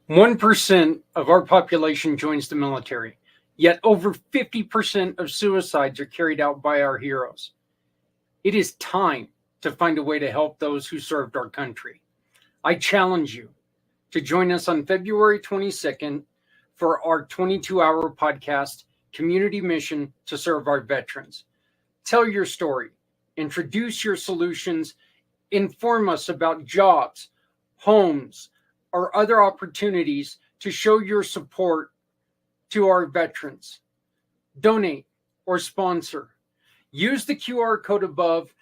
1% of our population joins the military, yet over 50% of suicides are carried out by our heroes. It is time to find a way to help those who served our country. I challenge you to join us on February 22nd for our 22-hour podcast, Community Mission to Serve Our Veterans. Tell your story, introduce your solutions, inform us about jobs, homes, or other opportunities to show your support to our veterans. Donate or sponsor. Use the QR code above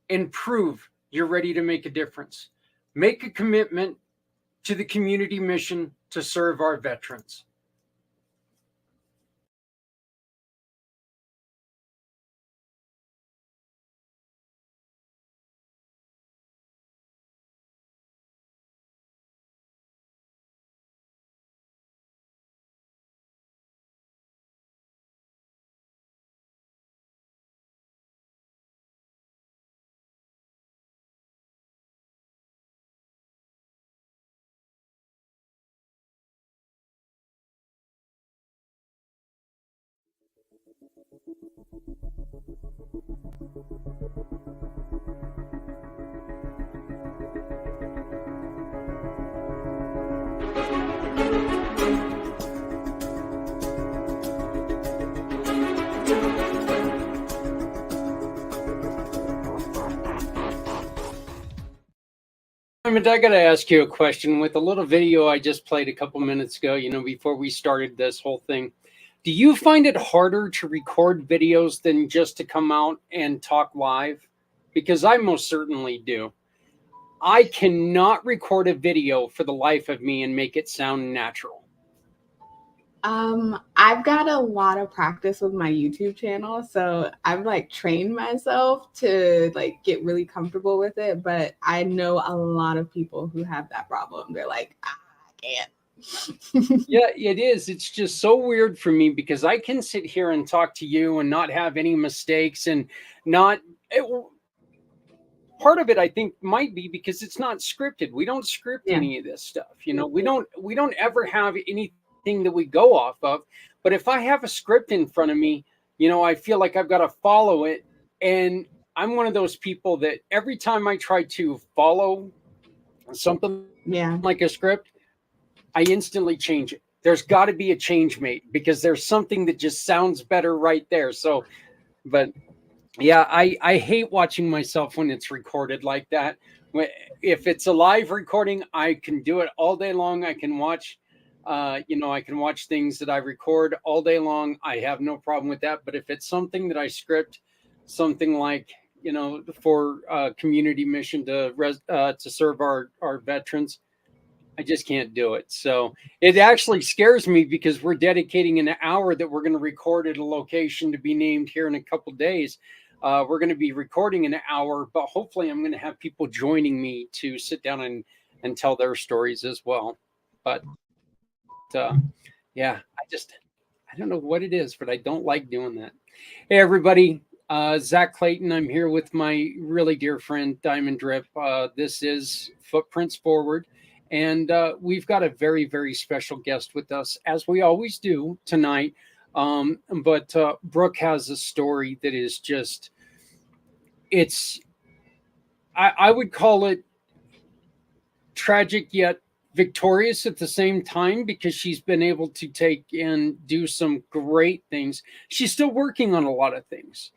and prove you're ready to make a difference. Make a commitment to the community mission to serve our veterans. I got to ask you a question with a little video I just played a couple minutes ago, before we started this whole thing. Do you find it harder to record videos than just to come out and talk live? Because I most certainly do. I cannot record a video for the life of me and make it sound natural. I've got a lot of practice with my YouTube channel, so I've trained myself to get really comfortable with it, but I know a lot of people who have that problem. They're like, I can't. Yeah, it is. It's just so weird for me because I can sit here and talk to you and not have any mistakes and part of it, I think, might be because it's not scripted. We don't script any of this stuff. We don't ever have anything that we go off of. But if I have a script in front of me, I feel like I've got to follow it. And I'm one of those people that every time I try to follow something like a script, I instantly change it. There's got to be a change made because there's something that just sounds better right there. So, but yeah, I hate watching myself when it's recorded like that. If it's a live recording, I can do it all day long. I can watch I can watch things that I record all day long. I have no problem with that. But if it's something that I script, something like, for community mission to serve our veterans, I just can't do it. So it actually scares me because we're dedicating an hour that we're going to record at a location to be named here in a couple of days. We're going to be recording an hour, but hopefully I'm going to have people joining me to sit down and tell their stories as well. But yeah, I don't know what it is, but I don't like doing that. Hey, everybody. Zak Clayton. I'm here with my really dear friend, Diamond Drip. This is Footprints Forward. And we've got a very, very special guest with us, as we always do tonight. But Brooke has a story that is just, I would call it tragic yet victorious at the same time because she's been able to take and do some great things. She's still working on a lot of things.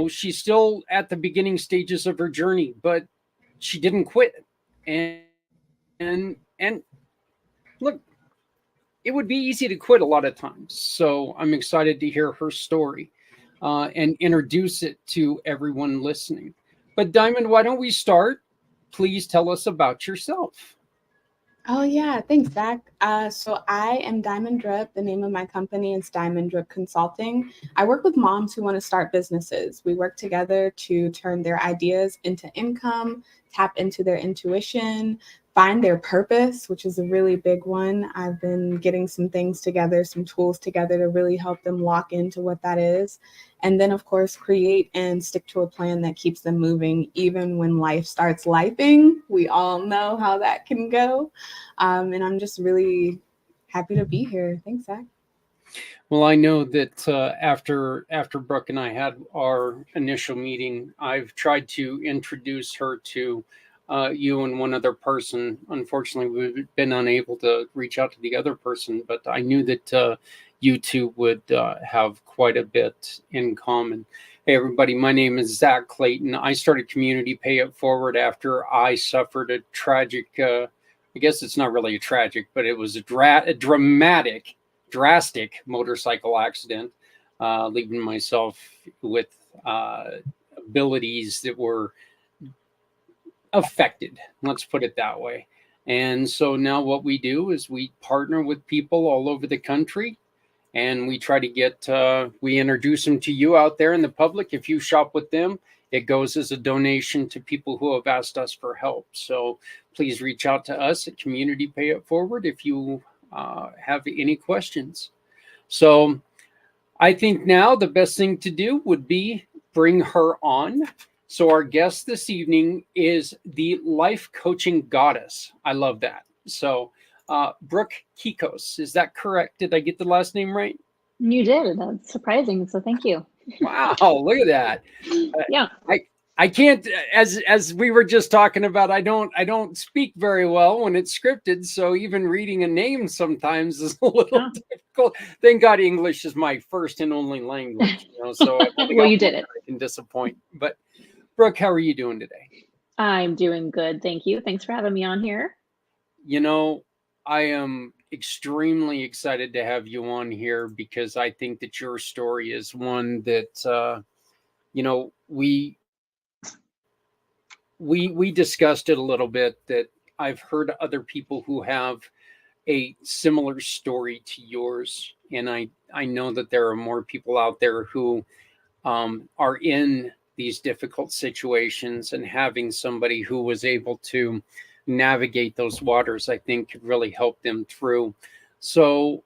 She's still at the beginning stages of her journey, but she didn't quit. And look, it would be easy to quit a lot of times. So I'm excited to hear her story and introduce it to everyone listening. But Diamond, why don't we start? Please tell us about yourself. Oh, yeah. Thanks, Zach. So I am Diamond Drip. The name of my company is Diamond Drip Consulting. I work with moms who want to start businesses. We work together to turn their ideas into income, tap into their intuition, find their purpose, which is a really big one. I've been getting some things together, some tools together to really help them lock into what that is. And then, of course, create and stick to a plan that keeps them moving, even when life starts lifing. We all know how that can go. And I'm just really happy to be here. Thanks, Zach. Well, I know that after Brooke and I had our initial meeting, I've tried to introduce her to you and one other person. Unfortunately, we've been unable to reach out to the other person, but I knew that you two would have quite a bit in common. Hey, everybody, my name is Zak Clayton. I started Community Pay It Forward after I suffered a tragic, I guess it's not really a tragic, but it was a drastic motorcycle accident, leaving myself with abilities that were affected. Let's put it that way. And so now what we do is we partner with people all over the country, and we try to get, we introduce them to you out there in the public. If you shop with them, it goes as a donation to people who have asked us for help. So please reach out to us at Community Pay It Forward if you have any questions. So I think now the best thing to do would be bring her on. So our guest this evening is the life coaching goddess. I love that. So Brooke Kekos, is that correct? Did I get the last name right? You did. That's surprising. So thank you. Wow, look at that. Yeah. I can't, as we were just talking about, I don't speak very well when it's scripted. So even reading a name sometimes is a little difficult. Thank God English is my first and only language. So well, you did it. I can disappoint. But Brooke, how are you doing today? I'm doing good. Thank you. Thanks for having me on here. I am extremely excited to have you on here because I think that your story is one that, we discussed it a little bit, that I've heard other people who have a similar story to yours. And I know that there are more people out there who are in these difficult situations, and having somebody who was able to navigate those waters, I think could really help them through. So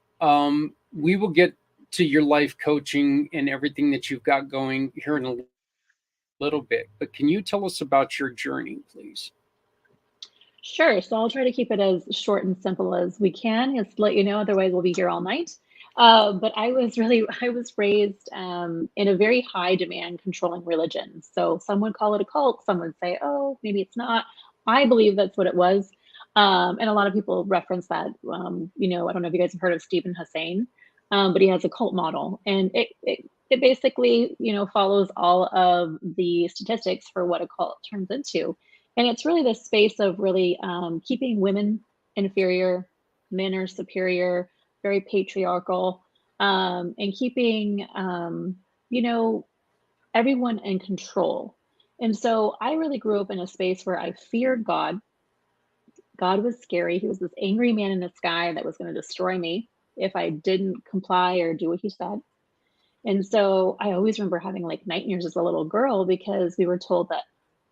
we will get to your life coaching and everything that you've got going here in a little bit, but can you tell us about your journey, please? Sure. So I'll try to keep it as short and simple as we can, just to let you know, otherwise we'll be here all night. But I was raised in a very high demand controlling religion. So some would call it a cult, some would say, oh, maybe it's not. I believe that's what it was. And a lot of people reference that, I don't know if you guys have heard of Stephen Hussein, but he has a cult model, and it basically, follows all of the statistics for what a cult turns into. And it's really this space of really keeping women inferior, men are superior, very patriarchal, and keeping, everyone in control. And so I really grew up in a space where I feared God. God was scary. He was this angry man in the sky that was going to destroy me if I didn't comply or do what he said. And so I always remember having like nightmares as a little girl because we were told that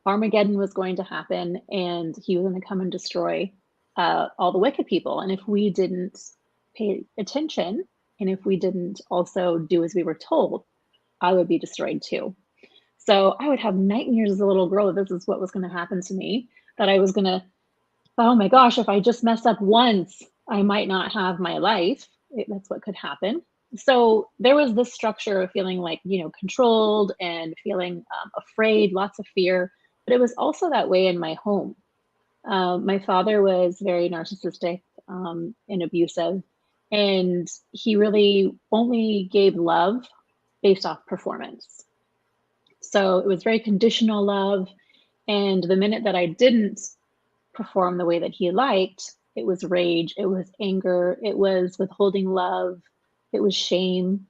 Armageddon was going to happen and he was going to come and destroy all the wicked people. And if we didn't pay attention, and if we didn't also do as we were told, I would be destroyed too. So I would have nightmares as a little girl that this is what was going to happen to me, that I was going to, oh my gosh, if I just mess up once, I might not have my life. That's what could happen. So there was this structure of feeling like, controlled and feeling afraid, lots of fear, but it was also that way in my home. My father was very narcissistic and abusive, and he really only gave love based off performance. So it was very conditional love. And the minute that I didn't perform the way that he liked, it was rage, it was anger, it was withholding love, it was shame.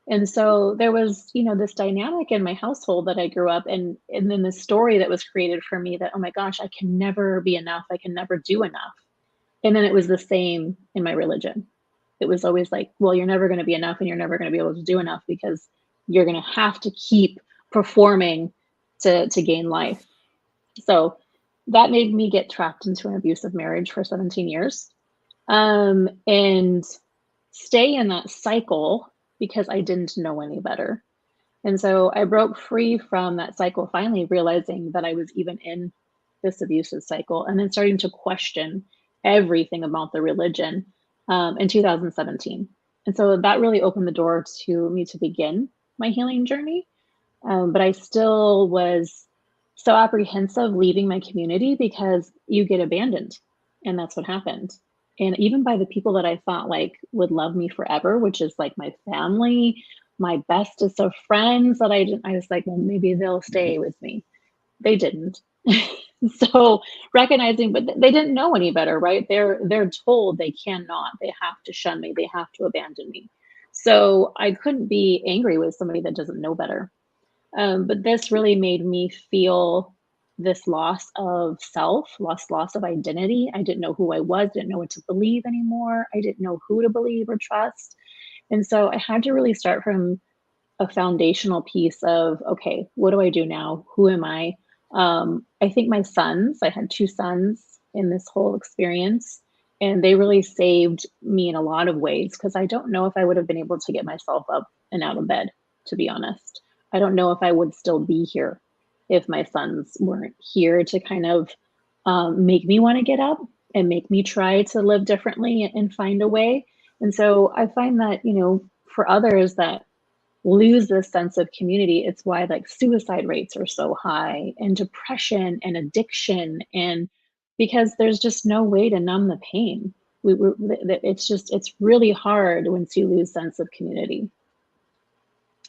And so there was, this dynamic in my household that I grew up in, and then the story that was created for me that, oh my gosh, I can never be enough. I can never do enough. And then it was the same in my religion. It was always like, well, you're never going to be enough, and you're never going to be able to do enough because you're going to have to keep performing to gain life. So that made me get trapped into an abusive marriage for 17 years, and stay in that cycle because I didn't know any better. And so I broke free from that cycle, finally realizing that I was even in this abusive cycle, and then starting to question everything about the religion in 2017. And so that really opened the door to me to begin my healing journey. But I still was so apprehensive leaving my community because you get abandoned. And that's what happened. And even by the people that I thought like would love me forever, which is like my family, my bestest of friends, that I was like, well, maybe they'll stay with me. They didn't. So recognizing, but they didn't know any better, right? They're told they cannot, they have to shun me, they have to abandon me. So I couldn't be angry with somebody that doesn't know better. But this really made me feel this loss of self, loss of identity. I didn't know who I was, didn't know what to believe anymore. I didn't know who to believe or trust. And so I had to really start from a foundational piece of, okay, what do I do now? Who am I? I think my sons, I had 2 sons in this whole experience, and they really saved me in a lot of ways, because I don't know if I would have been able to get myself up and out of bed, to be honest. I don't know if I would still be here if my sons weren't here to kind of make me want to get up and make me try to live differently and find a way. And so I find that, for others that lose this sense of community, it's why like suicide rates are so high, and depression and addiction, and because there's just no way to numb the pain. It's really hard once you lose sense of community.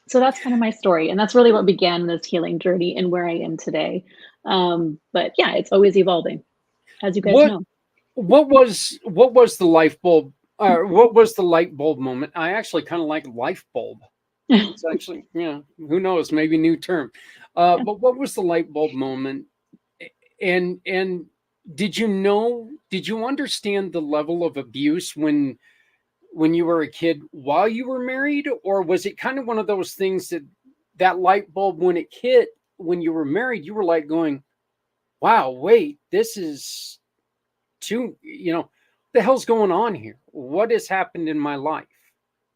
So that's kind of my story, and that's really what began this healing journey and where I am today. But yeah, it's always evolving, as you guys know. What was the light bulb? What was the light bulb moment? I actually kind of like life bulb. It's actually, who knows, maybe new term. But what was the light bulb moment? And did you understand the level of abuse when you were a kid while you were married? Or was it kind of one of those things that light bulb, when it hit when you were married, you were like going, wow, wait, this is too, the hell's going on here? What has happened in my life?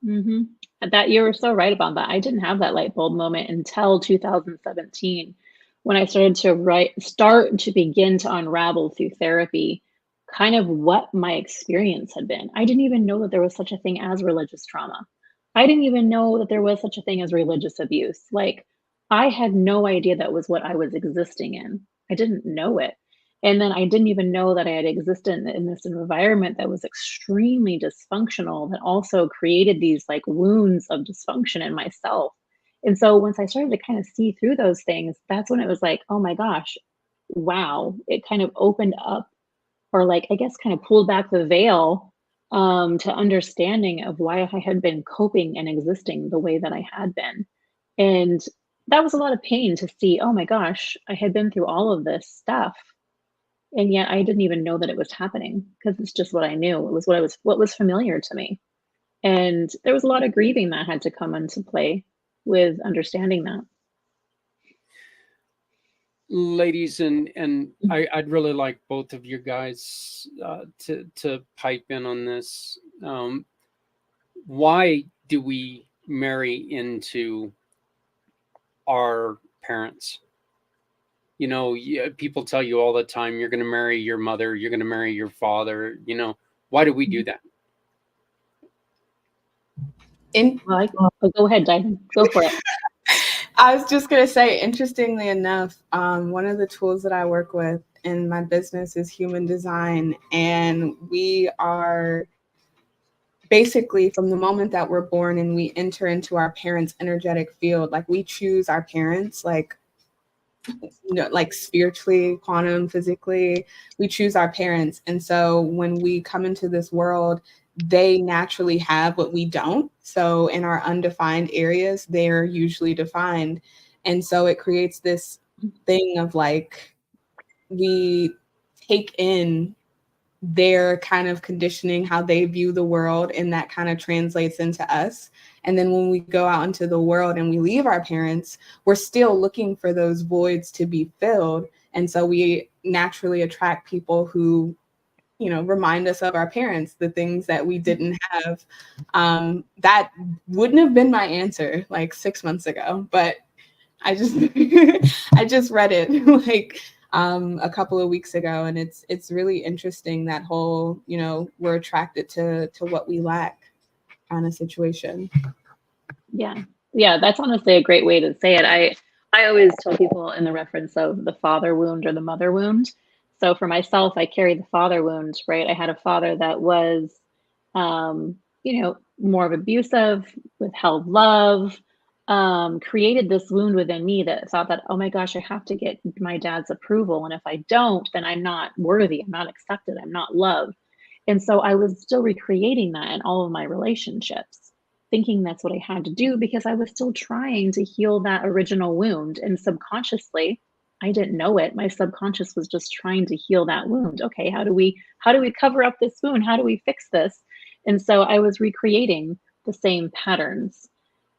Mm-hmm. That you were so right about that. I didn't have that light bulb moment until 2017, when I started to begin to unravel through therapy kind of what my experience had been. I didn't even know that there was such a thing as religious trauma. I didn't even know that there was such a thing as religious abuse. Like, I had no idea that was what I was existing in. I didn't know it. And then I didn't even know that I had existed in this environment that was extremely dysfunctional, that also created these like wounds of dysfunction in myself. And so once I started to kind of see through those things, that's when it was like, oh my gosh, wow. It kind of opened up, or like, I guess, kind of pulled back the veil to understanding of why I had been coping and existing the way that I had been. And that was a lot of pain to see, oh my gosh, I had been through all of this stuff, and yet I didn't even know that it was happening, because it's just what I knew. It was what was familiar to me. And there was a lot of grieving that had to come into play with understanding that. Ladies, and I'd really like both of you guys to pipe in on this. Why do we marry into our parents? People tell you all the time, you're going to marry your mother, you're going to marry your father. Why do we do that? Go ahead, Diane. Go for it. I was just going to say, interestingly enough, one of the tools that I work with in my business is human design. And we are basically, from the moment that we're born and we enter into our parents' energetic field, like we choose our parents, like spiritually, quantum, physically, we choose our parents. And so when we come into this world, they naturally have what we don't. So in our undefined areas, they're usually defined. And so it creates this thing of like, we take in their kind of conditioning, how they view the world, and that kind of translates into us. And then when we go out into the world and we leave our parents, we're still looking for those voids to be filled. And so we naturally attract people who, you know, remind us of our parents, the things that we didn't have. That wouldn't have been my answer like 6 months ago, but I just I just read it like a couple of weeks ago, and it's really interesting, that whole, you know, we're attracted to what we lack kind of situation. Yeah. Yeah, that's honestly a great way to say it. I always tell people in the reference of the father wound or the mother wound. So for myself, I carry the father wound, right? I had a father that was, you know, more of abusive, withheld love, created this wound within me that thought that, oh my gosh, I have to get my dad's approval. And if I don't, then I'm not worthy, I'm not accepted, I'm not loved. And so I was still recreating that in all of my relationships, thinking that's what I had to do because I was still trying to heal that original wound. And subconsciously, I didn't know it. My subconscious was just trying to heal that wound. Okay, how do we cover up this wound? How do we fix this? And so I was recreating the same patterns.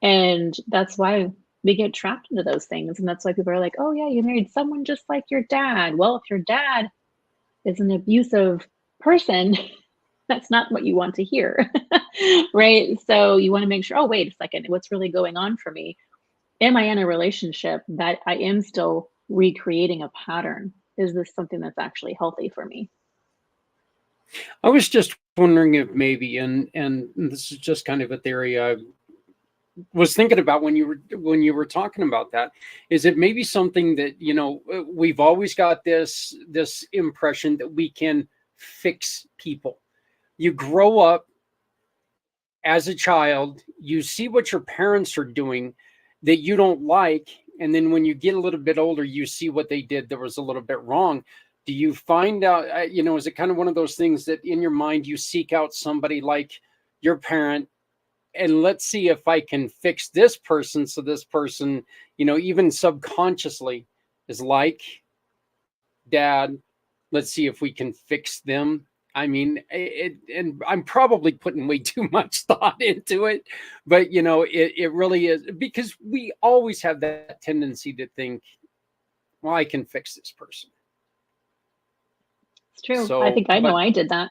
And that's why we get trapped into those things. And that's why people are like, oh yeah, you married someone just like your dad. Well, if your dad is an abusive person, that's not what you want to hear, right? So you want to make sure, oh, wait a second, what's really going on for me? Am I in a relationship that I am still recreating a pattern? Is this something that's actually healthy for me? I was just wondering if maybe, and this is just kind of a theory I was thinking about when you were talking about that, is it maybe something that, you know, we've always got this impression that we can fix people. You grow up as a child, you see what your parents are doing that you don't like, and then when you get a little bit older, you see what they did that was a little bit wrong. Do you find out, you know, is it kind of one of those things that in your mind you seek out somebody like your parent, and let's see if I can fix this person, so this person, you know, even subconsciously is like dad, let's see if we can fix them. I mean, and I'm probably putting way too much thought into it, but you know, it really is, because we always have that tendency to think, well, I can fix this person. It's true. I So, think I know but I did that.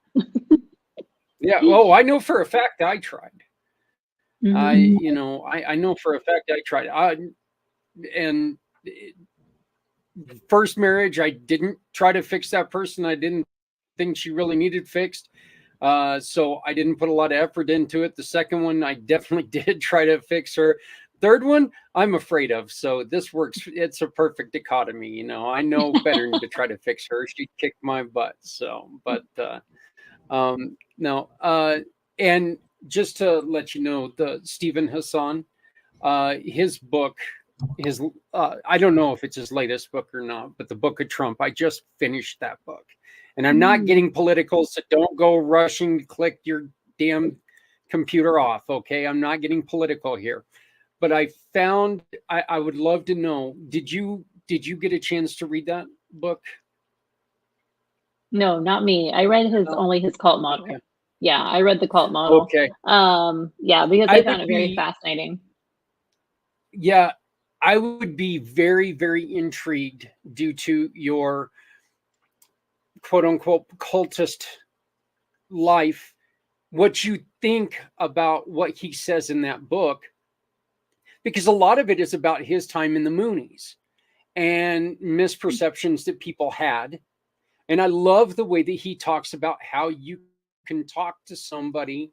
yeah, oh, I know for a fact I tried. Mhm. I know for a fact I tried. And first marriage, I didn't try to fix that person. I didn't think she really needed fixed. So I didn't put a lot of effort into it. The second one, I definitely did try to fix her. Third one, I'm afraid of. So this works. It's a perfect dichotomy. You know, I know better than to try to fix her. She kicked my butt. So, but no. And just to let you know, the Stephen Hassan, his book, his I don't know if it's his latest book or not, but the Book of Trump. I just finished that book, and I'm not getting political, so don't go rushing to click your damn computer off. Okay, I'm not getting political here, but I found I would love to know. Did you get a chance to read that book? No, not me. I read No. only his cult model. Okay. Yeah, I read the cult model. Okay. Yeah, because I I found would it very be fascinating. Yeah, I would be very, very intrigued due to your quote unquote cultist life, what you think about what he says in that book, because a lot of it is about his time in the Moonies and misperceptions that people had. And I love the way that he talks about how you can talk to somebody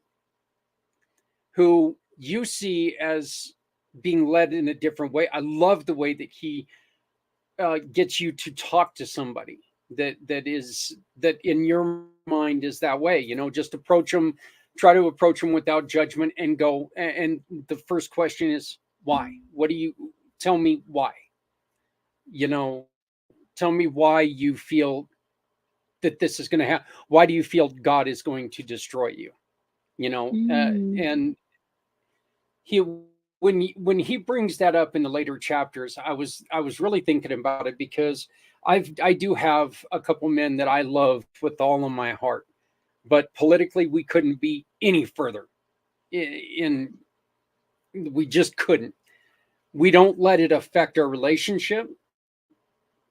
who you see as being led in a different way. I love the way that he gets you to talk to somebody that in your mind is that way. You know, just approach them, try to approach them without judgment, and go. And the first question is why? What do you tell me why? You know, tell me why you feel that this is going to happen. Why do you feel God is going to destroy you? You know, Mm. and he when he brings that up in the later chapters, I was really thinking about it, because I do have a couple men that I love with all of my heart, but politically we couldn't be any further in we just couldn't. We don't let it affect our relationship.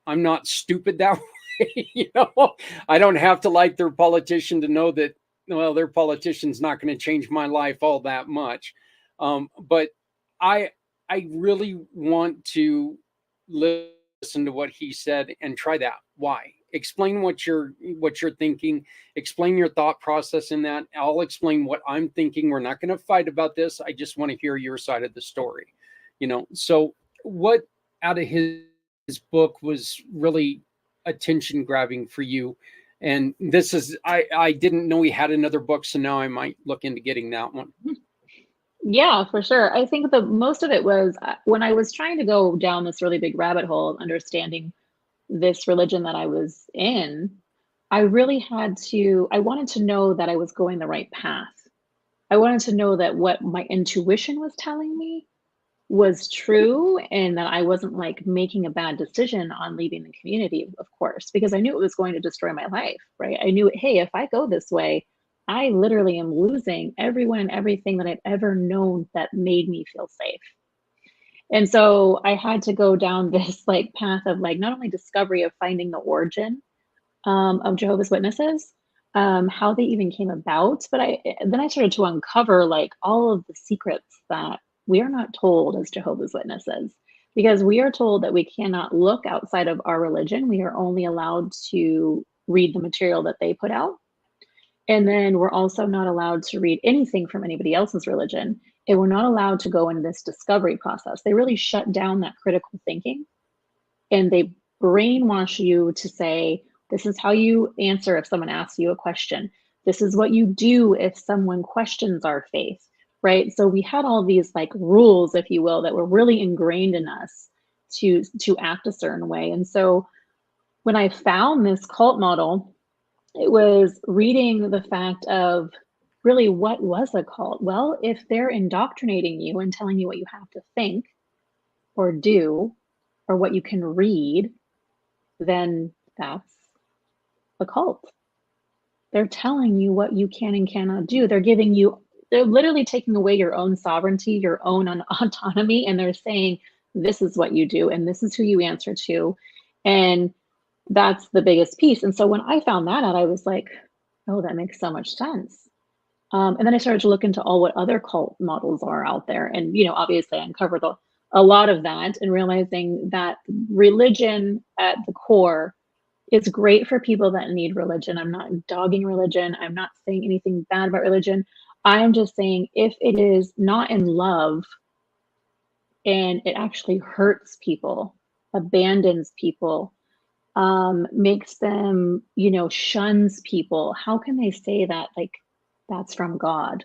I'm not stupid that way. I don't have to like their politician to know that, well, their politician's not going to change my life all that much. But I really want to listen to what he said and try that. Why? Explain what you're thinking. Explain your thought process in that. I'll explain what I'm thinking. We're not going to fight about this. I just want to hear your side of the story. So what out of his book was really attention grabbing for you? And this is, I didn't know he had another book, so now I might look into getting that one. Yeah, for sure. I think the most of it was when I was trying to go down this really big rabbit hole of understanding this religion that I was in, I really had to, I wanted to know that I was going the right path. I wanted to know that what my intuition was telling me was true and that I wasn't like making a bad decision on leaving the community, of course, because I knew it was going to destroy my life, right? I knew, hey, if I go this way, I literally am losing everyone and everything that I've ever known that made me feel safe. And so I had to go down this like path of like not only discovery of finding the origin of Jehovah's Witnesses, how they even came about, but then I started to uncover like all of the secrets that we are not told as Jehovah's Witnesses, because we are told that we cannot look outside of our religion. We are only allowed to read the material that they put out. And then we're also not allowed to read anything from anybody else's religion. And we're not allowed to go in this discovery process. They really shut down that critical thinking and they brainwash you to say, this is how you answer if someone asks you a question. This is what you do if someone questions our faith, right? So we had all these like rules, if you will, that were really ingrained in us to act a certain way. And so when I found this cult model, it was reading the fact of really what was a cult? Well, if they're indoctrinating you and telling you what you have to think or do or what you can read, then that's a cult. They're telling you what you can and cannot do. They're literally taking away your own sovereignty, your own autonomy, and they're saying, this is what you do and this is who you answer to. And that's the biggest piece. And so when I found that out, I was like, oh, that makes so much sense. And then I started to look into all what other cult models are out there. And, obviously I uncovered a lot of that and realizing that religion at the core is great for people that need religion. I'm not dogging religion. I'm not saying anything bad about religion. I'm just saying if it is not in love and it actually hurts people, abandons people, makes them, shuns people, how can they say that like that's from God?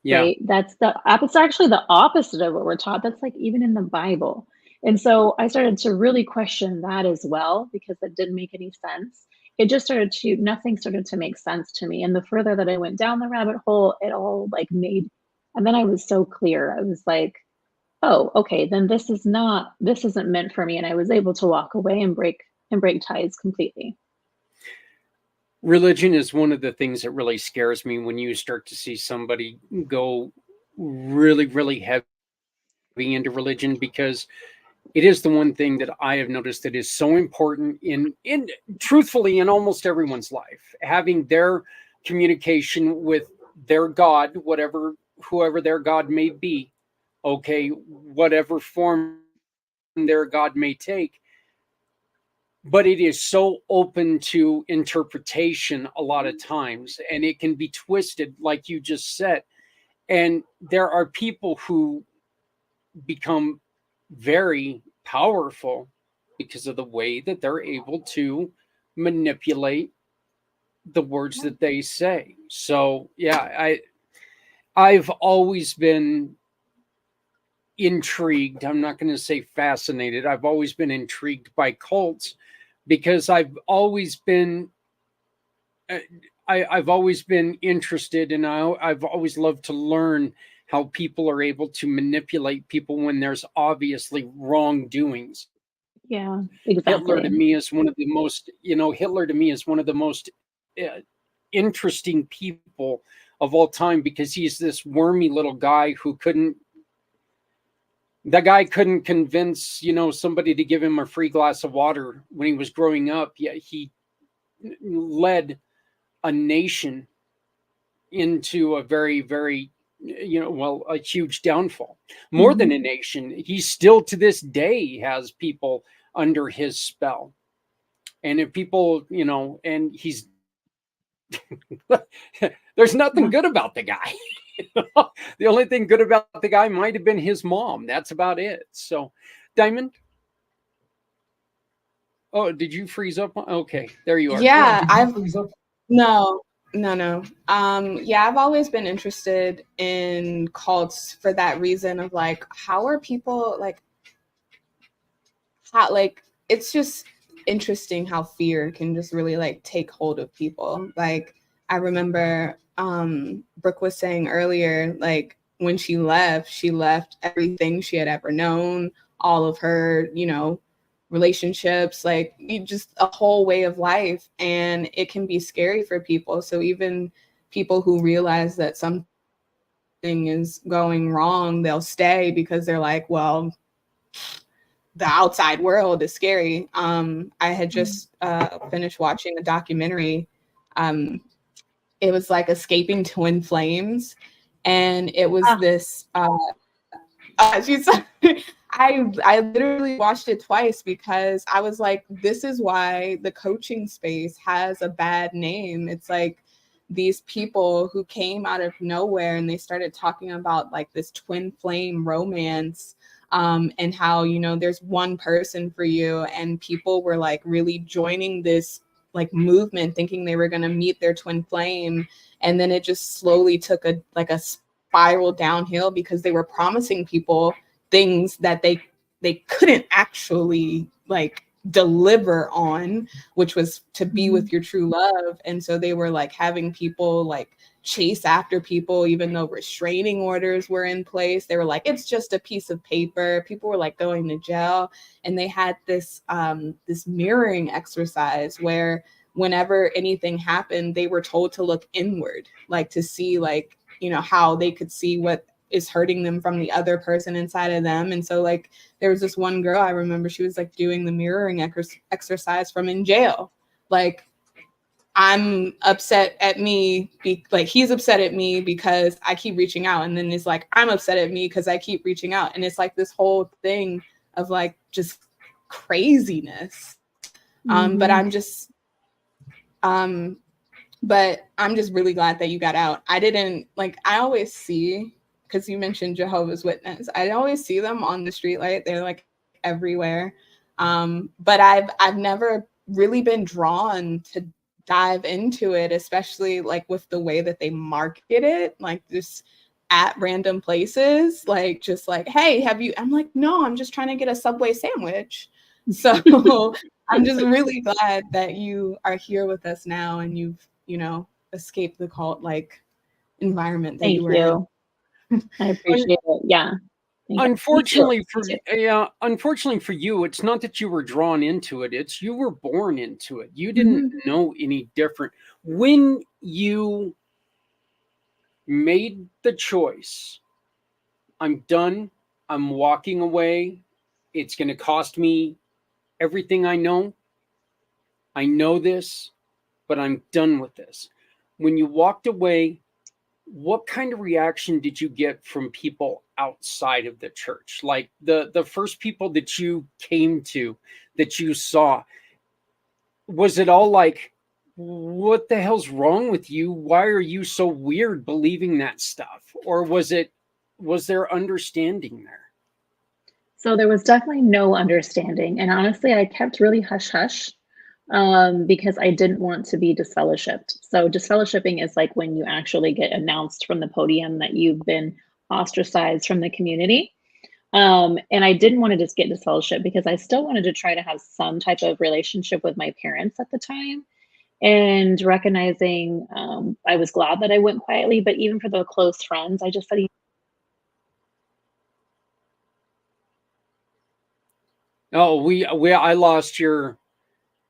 Yeah. Right? It's actually the opposite of what we're taught. That's like even in the Bible. And so I started to really question that as well, because that didn't make any sense. Nothing started to make sense to me. And the further that I went down the rabbit hole, it all like and then I was so clear. I was like, oh, okay, then this isn't meant for me. And I was able to walk away and break ties completely. Religion is one of the things that really scares me when you start to see somebody go really, really heavy into religion, because it is the one thing that I have noticed that is so important in truthfully in almost everyone's life, having their communication with their God, whoever their God may be, okay, whatever form their God may take. But it is so open to interpretation a lot of times, and it can be twisted, like you just said. And there are people who become very powerful because of the way that they're able to manipulate the words that they say. So yeah, I've always been intrigued. I'm not going to say fascinated. I've always been intrigued by cults, because I've always been interested, and I've always loved to learn how people are able to manipulate people when there's obviously wrongdoings. Yeah, exactly. Hitler to me is one of the most interesting people of all time, because he's this wormy little guy who couldn't The guy couldn't convince, somebody to give him a free glass of water when he was growing up. Yet he led a nation into a very, very, a huge downfall. More than a nation, he still to this day has people under his spell. And if people, and he's, there's nothing good about the guy. The only thing good about the guy might have been his mom. That's about it. So, Diamond. Oh, did you freeze up? Okay, there you are. Yeah, no. Yeah, I've always been interested in cults for that reason of like, how are people it's just interesting how fear can just really like take hold of people. Like, I remember Brooke was saying earlier, like when she left everything she had ever known, all of her, relationships, like just a whole way of life. And it can be scary for people. So even people who realize that something is going wrong, they'll stay because they're like, well, the outside world is scary. I had just finished watching a documentary. It was like Escaping Twin Flames. And it was this, I literally watched it twice because I was like, this is why the coaching space has a bad name. It's like these people who came out of nowhere and they started talking about like this twin flame romance, and how, there's one person for you, and people were like really joining this like movement thinking they were going to meet their twin flame. And then it just slowly took a spiral downhill because they were promising people things that they couldn't actually like deliver on, which was to be with your true love. And so they were like having people like chase after people, even though restraining orders were in place. They were like, it's just a piece of paper. People were like going to jail. And they had this this mirroring exercise where whenever anything happened, they were told to look inward, like to see like, how they could see what is hurting them from the other person inside of them. And so like there was this one girl, I remember she was like doing the mirroring exercise from in jail. Like, I'm upset at me, like he's upset at me because I keep reaching out. And then it's like, I'm upset at me because I keep reaching out. And it's like this whole thing of like just craziness. But I'm just really glad that you got out. I always see, because you mentioned Jehovah's Witness, I always see them on the street light. They're like everywhere. But I've never really been drawn to dive into it, especially like with the way that they market it, like just at random places, like just like, hey, I'm like, no, I'm just trying to get a Subway sandwich. So I'm just really glad that you are here with us now and you've, escaped the cult like environment that you were in. I appreciate it. Yeah. Unfortunately for you, it's not that you were drawn into it, it's you were born into it. You didn't know any different. When you made the choice, I'm done, I'm walking away, it's going to cost me everything I know this, but I'm done with this. When you walked away, what kind of reaction did you get from people outside of the church? Like the first people that you came to, that you saw, was it all like, what the hell's wrong with you? Why are you so weird believing that stuff? Or was there understanding there? So there was definitely no understanding. And honestly, I kept really hush hush. Because I didn't want to be disfellowshipped. So disfellowshipping is like when you actually get announced from the podium that you've been ostracized from the community. And I didn't want to just get disfellowshipped because I still wanted to try to have some type of relationship with my parents at the time. And recognizing, I was glad that I went quietly, but even for the close friends, I just said, Oh,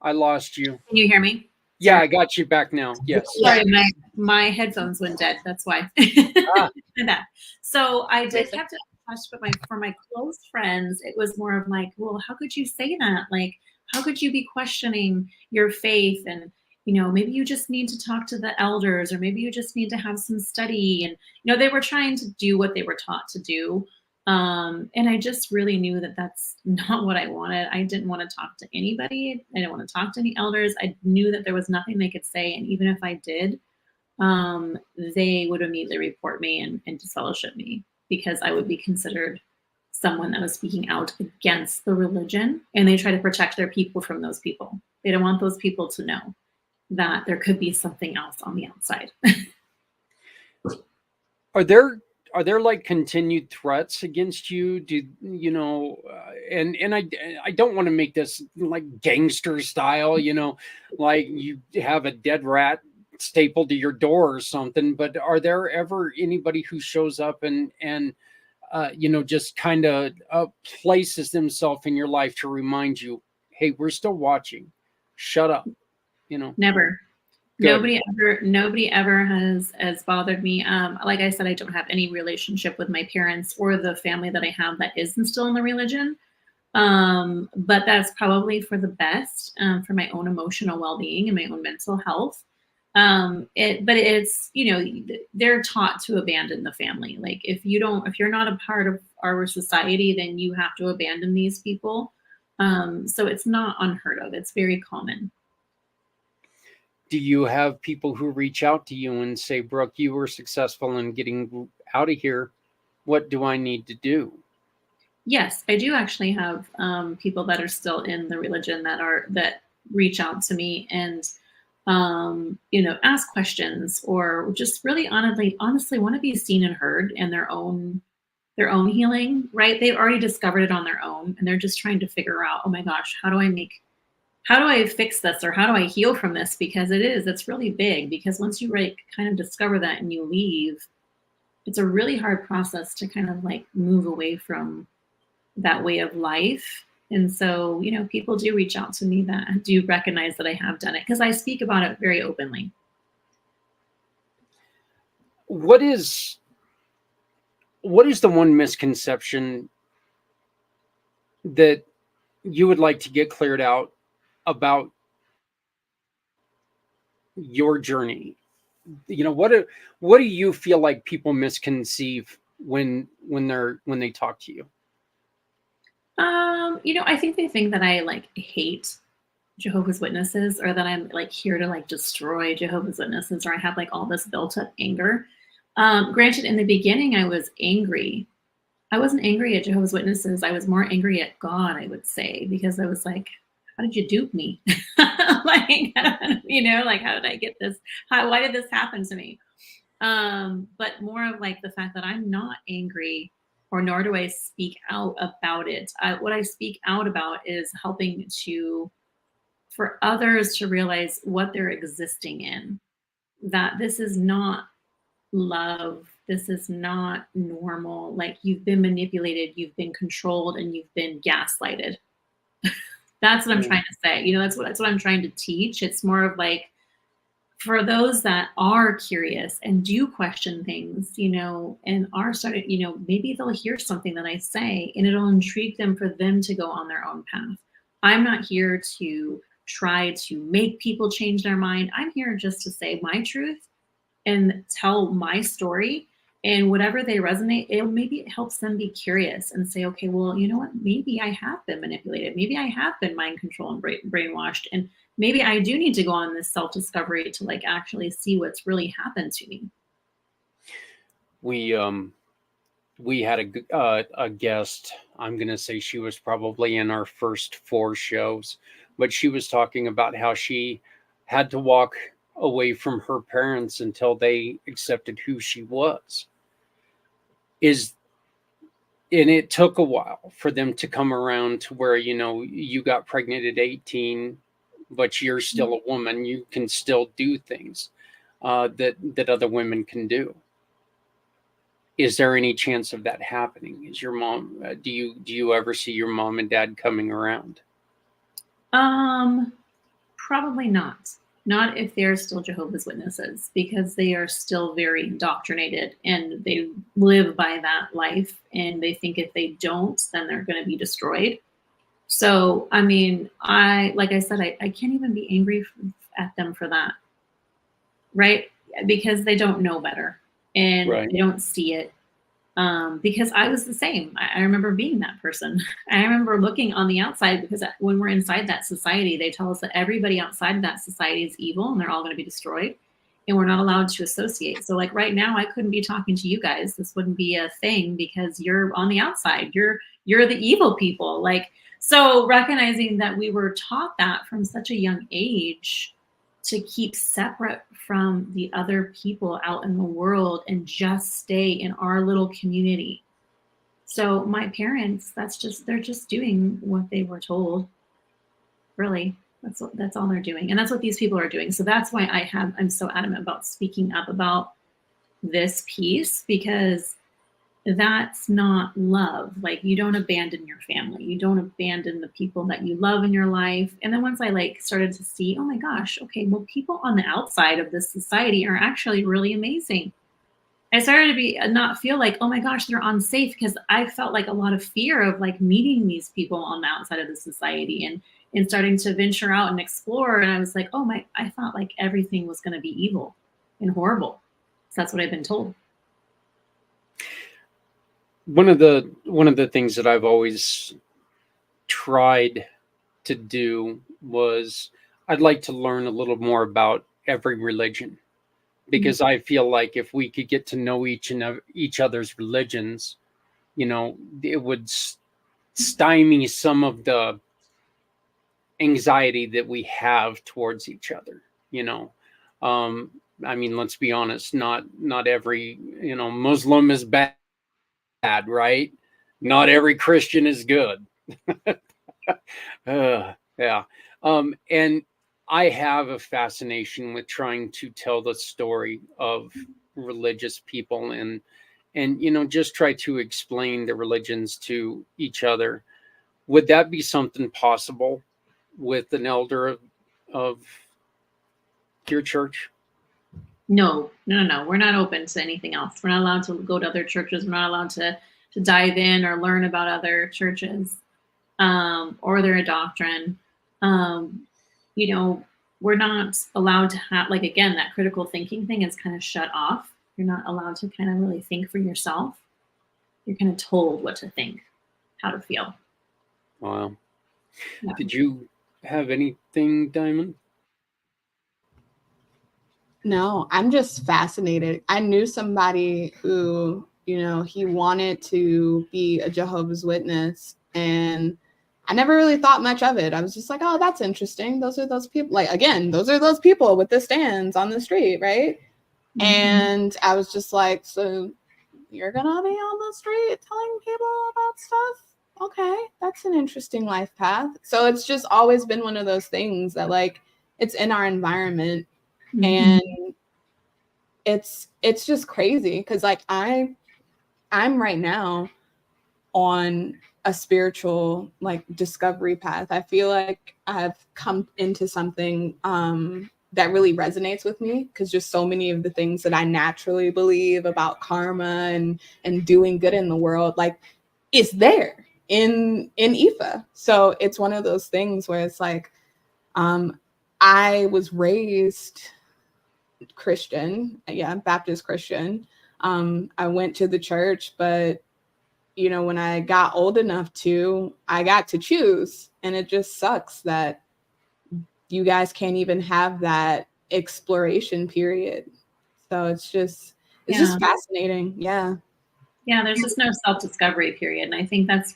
I lost you. Can you hear me? Yeah, I got you back now. Yes. Sorry, my headphones went dead. That's why. So I did kept touched, but for my close friends, it was more of like, well, how could you say that? Like, how could you be questioning your faith? And, maybe you just need to talk to the elders, or maybe you just need to have some study. And, they were trying to do what they were taught to do. And I just really knew that that's not what I wanted. I didn't want to talk to anybody. I didn't want to talk to any elders. I knew that there was nothing they could say. And even if I did, they would immediately report me and disfellowship me, because I would be considered someone that was speaking out against the religion, and they try to protect their people from those people. They don't want those people to know that there could be something else on the outside. Are there like continued threats against you? And I don't want to make this like gangster style, like you have a dead rat stapled to your door or something, but are there ever anybody who shows up and just kind of places themselves in your life to remind you, hey, we're still watching, shut up? Never. Good. Nobody ever has bothered me. Like I said, I don't have any relationship with my parents or the family that I have that isn't still in the religion. But that's probably for the best, for my own emotional well-being and my own mental health. But it's, they're taught to abandon the family. Like if you're not a part of our society, then you have to abandon these people. So it's not unheard of. It's very common. Do you have people who reach out to you and say, Brooke, you were successful in getting out of here. What do I need to do? Yes, I do actually have people that are still in the religion that reach out to me and ask questions, or just really honestly want to be seen and heard in their own healing, right? They've already discovered it on their own, and they're just trying to figure out, oh my gosh, how do I fix this, or how do I heal from this? Because it's really big, because once you kind of discover that and you leave, it's a really hard process to kind of like move away from that way of life. And so, people do reach out to me that do recognize that I have done it, because I speak about it very openly. What is the one misconception that you would like to get cleared out about your journey? What do you feel like people misconceive when they talk to you? I think they think that I like hate Jehovah's Witnesses, or that I'm like here to like destroy Jehovah's Witnesses, or I have like all this built up anger. Granted, in the beginning, I was angry. I wasn't angry at Jehovah's Witnesses. I was more angry at God, I would say, because I was like, how did you dupe me? Like, how did I get this? Why did this happen to me? But more of like the fact that I'm not angry, or nor do I speak out about it. What I speak out about is helping for others to realize what they're existing in, that this is not love. This is not normal. Like, you've been manipulated, you've been controlled, and you've been gaslighted. That's what I'm trying to say. That's what I'm trying to teach. It's more of like, for those that are curious and do question things, and are starting, maybe they'll hear something that I say and it'll intrigue them for them to go on their own path. I'm not here to try to make people change their mind. I'm here just to say my truth and tell my story, and whatever they resonate, maybe it helps them be curious and say, okay, well, you know what? Maybe I have been manipulated. Maybe I have been mind controlled and brainwashed. And maybe I do need to go on this self-discovery to like actually see what's really happened to me. We had a guest. I'm going to say she was probably in our first 4 shows, but she was talking about how she had to walk away from her parents until they accepted who she was. And it took a while for them to come around to where, you got pregnant at 18, but you're still a woman. You can still do things that other women can do. Is there any chance of that happening? Is your mom, do you ever see your mom and dad coming around? Probably not. Not if they're still Jehovah's Witnesses, because they are still very indoctrinated and they live by that life. And they think if they don't, then they're going to be destroyed. So, I mean, like I said, I can't even be angry at them for that. Right? Because they don't know better and they don't see it. Because I was the same. I remember being that person. I remember looking on the outside, because when we're inside that society, they tell us that everybody outside of that society is evil and they're all going to be destroyed, and we're not allowed to associate. So like right now, I couldn't be talking to you guys. This wouldn't be a thing because you're on the outside. You're the evil people. Like, so recognizing that we were taught that from such a young age, to keep separate from the other people out in the world and just stay in our little community. So my parents, they're just doing what they were told. Really, that's all they're doing. And that's what these people are doing. So that's why I'm so adamant about speaking up about this piece, because that's not love. Like, you don't abandon your family. You don't abandon the people that you love in your life. And then once I like started to see, oh my gosh, okay, well, people on the outside of this society are actually really amazing. I started to not feel like, oh my gosh, they're unsafe, because I felt like a lot of fear of like meeting these people on the outside of the society and starting to venture out and explore. And I was like, I thought like everything was going to be evil and horrible. So that's what I've been told. One of the things that I've always tried to do was I'd like to learn a little more about every religion, because I feel like if we could get to know each other's religions, it would stymie some of the anxiety that we have towards each other. I mean, let's be honest, not every Muslim is bad, right? Not every Christian is good. Yeah. And I have a fascination with trying to tell the story of religious people and just try to explain the religions to each other. Would that be something possible with an elder of your church? No. We're not open to anything else. We're not allowed to go to other churches. We're not allowed to dive in or learn about other churches or their doctrine. We're not allowed to have, like, again, that critical thinking thing is kind of shut off. You're not allowed to kind of really think for yourself. You're kind of told what to think, how to feel. Wow. Yeah. Did you have anything, Diamond? No, I'm just fascinated. I knew somebody who, he wanted to be a Jehovah's Witness, and I never really thought much of it. I was just like, oh, that's interesting. Those are those people. Like, again, those are those people with the stands on the street, right? Mm-hmm. And I was just like, so you're going to be on the street telling people about stuff? Okay, that's an interesting life path. So it's just always been one of those things that, like, it's in our environment. Mm-hmm. And it's just crazy because, like, I'm right now on a spiritual, like, discovery path. I feel like I've come into something that really resonates with me, because just so many of the things that I naturally believe about karma and doing good in the world, like, it's there in Ifa. So it's one of those things where it's like, I was raised Christian, Baptist Christian. I went to the church, but when I got old enough I got to choose, and it just sucks that you guys can't even have that exploration period. So it's just fascinating. Yeah, there's just no self-discovery period, and I think that's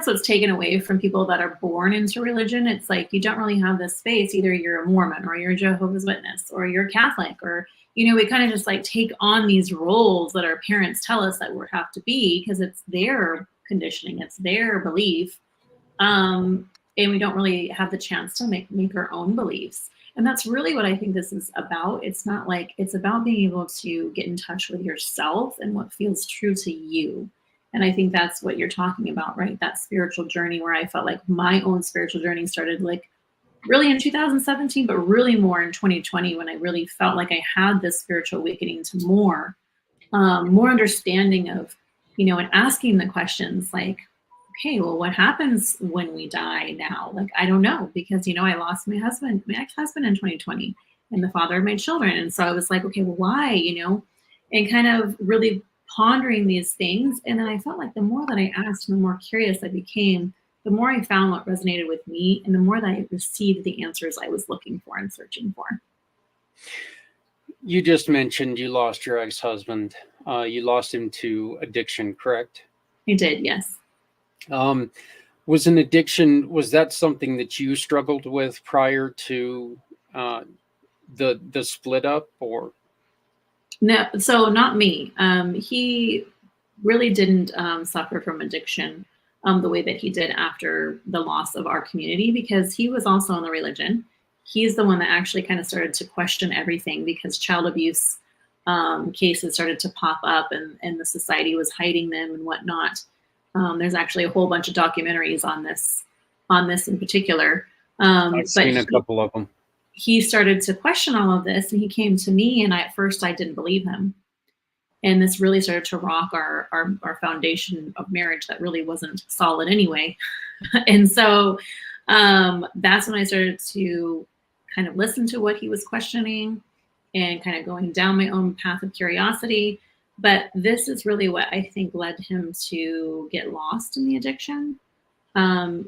what's taken away from people that are born into religion. It's like you don't really have this space. Either you're a Mormon or you're a Jehovah's Witness or you're Catholic, or we kind of just like take on these roles that our parents tell us that we have to be, because it's their conditioning, it's their belief, and we don't really have the chance to make our own beliefs. And that's really what I think this is about. It's not like, it's about being able to get in touch with yourself and what feels true to you. And I think that's what you're talking about, right? That spiritual journey, where I felt like my own spiritual journey started like really in 2017, but really more in 2020 when I really felt like I had this spiritual awakening to more understanding of, and asking the questions like, okay, well, what happens when we die now? Like, I don't know, because, I lost my ex-husband in 2020 and the father of my children. And so I was like, okay, well, why, and kind of really pondering these things. And then I felt like the more that I asked, the more curious I became, the more I found what resonated with me, and the more that I received the answers I was looking for and searching for. You just mentioned you lost your ex-husband. You lost him to addiction, correct? I did, yes. Was an addiction, was that something that you struggled with prior to the split up, or? No, so not me. He really didn't suffer from addiction the way that he did after the loss of our community, because he was also in the religion. He's the one that actually kind of started to question everything, because child abuse cases started to pop up, and the society was hiding them and whatnot. There's actually a whole bunch of documentaries on this in particular. I've seen a couple of them. He started to question all of this, and he came to me, and at first I didn't believe him. And this really started to rock our foundation of marriage that really wasn't solid anyway. And so that's when I started to kind of listen to what he was questioning and kind of going down my own path of curiosity. But this is really what I think led him to get lost in the addiction.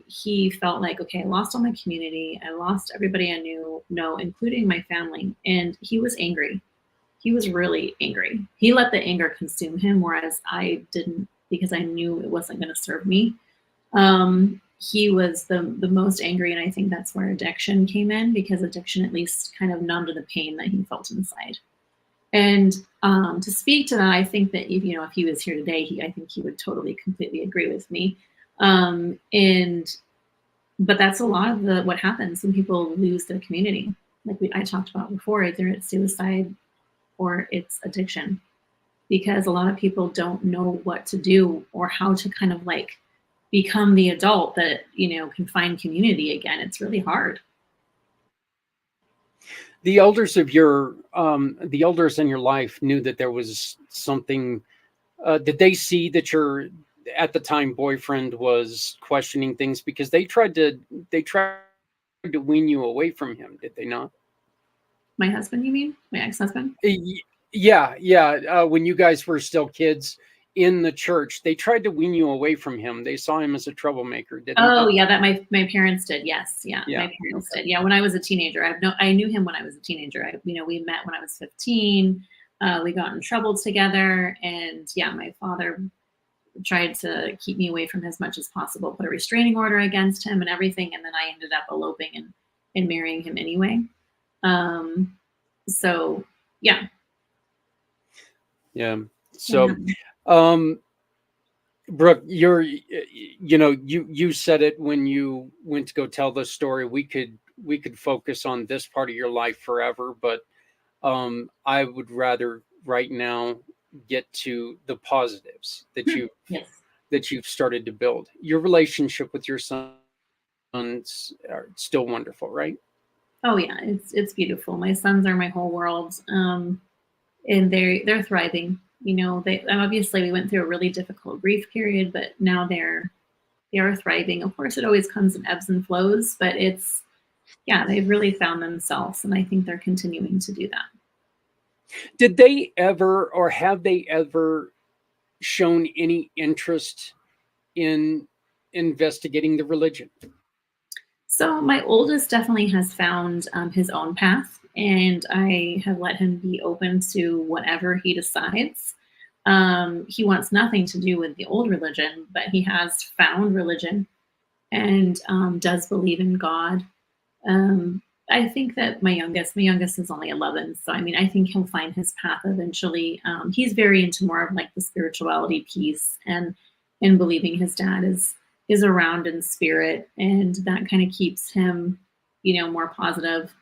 He felt like, okay, I lost all my community. I lost everybody I knew, including my family. And he was angry. He was really angry. He let the anger consume him, whereas I didn't, because I knew it wasn't going to serve me. He was the most angry, and I think that's where addiction came in, because addiction at least kind of numbed the pain that he felt inside. And to speak to that, I think that if he was here today, I think he would totally, completely agree with me. But that's a lot of what happens when people lose their community. Like I talked about before, either it's suicide or it's addiction, because a lot of people don't know what to do or how to kind of like become the adult that, can find community again. It's really hard. The elders in your life knew that there was something. Did they see that your, at the time, boyfriend was questioning things? Because they tried to wean you away from him, did they not? My husband, you mean? My ex-husband? Yeah. When you guys were still kids in the church, they tried to wean you away from him. They saw him as a troublemaker, didn't they? Oh, yeah, that my parents did. Yes, yeah, my parents did. Yeah, when I was a teenager, I knew him when I was a teenager. We met when I was 15. We got in trouble together, and yeah, my father tried to keep me away from him as much as possible, put a restraining order against him and everything, and then I ended up eloping and marrying him anyway. So yeah. Yeah. So, Brooke, you said it when you went to go tell this story. We could focus on this part of your life forever, but I would rather right now get to the positives that you've started to build. Your relationship with your sons are still wonderful, right? Oh yeah, it's beautiful. My sons are my whole world, and they're thriving. They obviously, we went through a really difficult grief period, but now they are thriving. Of course, it always comes in ebbs and flows, but they've really found themselves, and I think they're continuing to do that. Did they ever, or have they ever shown any interest in investigating the religion? So my oldest definitely has found his own path, and I have let him be open to whatever he decides. He wants nothing to do with the old religion, but he has found religion and does believe in God. I think that my youngest is only 11. So, I think he'll find his path eventually. He's very into more of like the spirituality piece and believing his dad is around in spirit, and that kind of keeps him, more positive.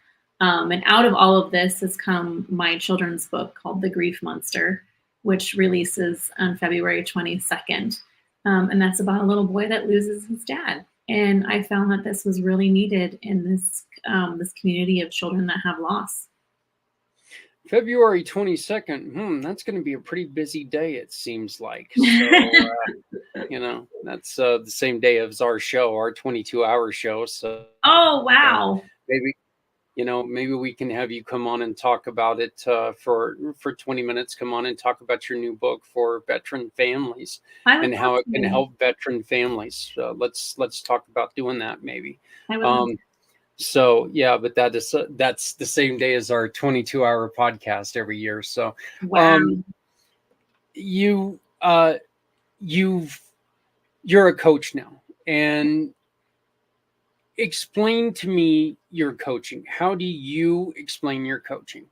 And out of all of this has come my children's book called The Grief Monster, which releases on February 22nd. And that's about a little boy that loses his dad. And I found that this was really needed in this this community of children that have loss. February 22nd. That's going to be a pretty busy day, it seems like. So, that's the same day as our show, our 22-hour show. So, oh, wow. Maybe we can have you come on and talk about it for 20 minutes. Come on and talk about your new book for veteran families and how it can help veteran families. Let's talk about doing that maybe. So yeah, but that's the same day as our 22-hour podcast every year. So wow. You're a coach now, and explain to me your coaching. How do you explain your coaching?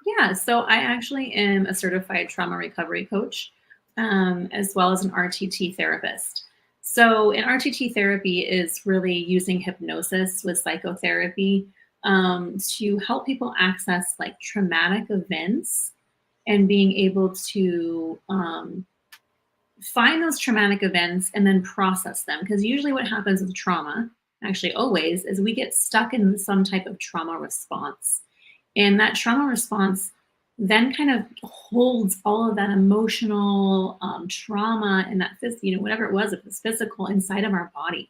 Yeah, so I actually am a certified trauma recovery coach, as well as an RTT therapist. So an RTT therapy is really using hypnosis with psychotherapy to help people access like traumatic events and being able to find those traumatic events and then process them. Because usually what happens with trauma, actually always, is we get stuck in some type of trauma response. And that trauma response then kind of holds all of that emotional trauma and that, whatever it was, if it's physical, inside of our body.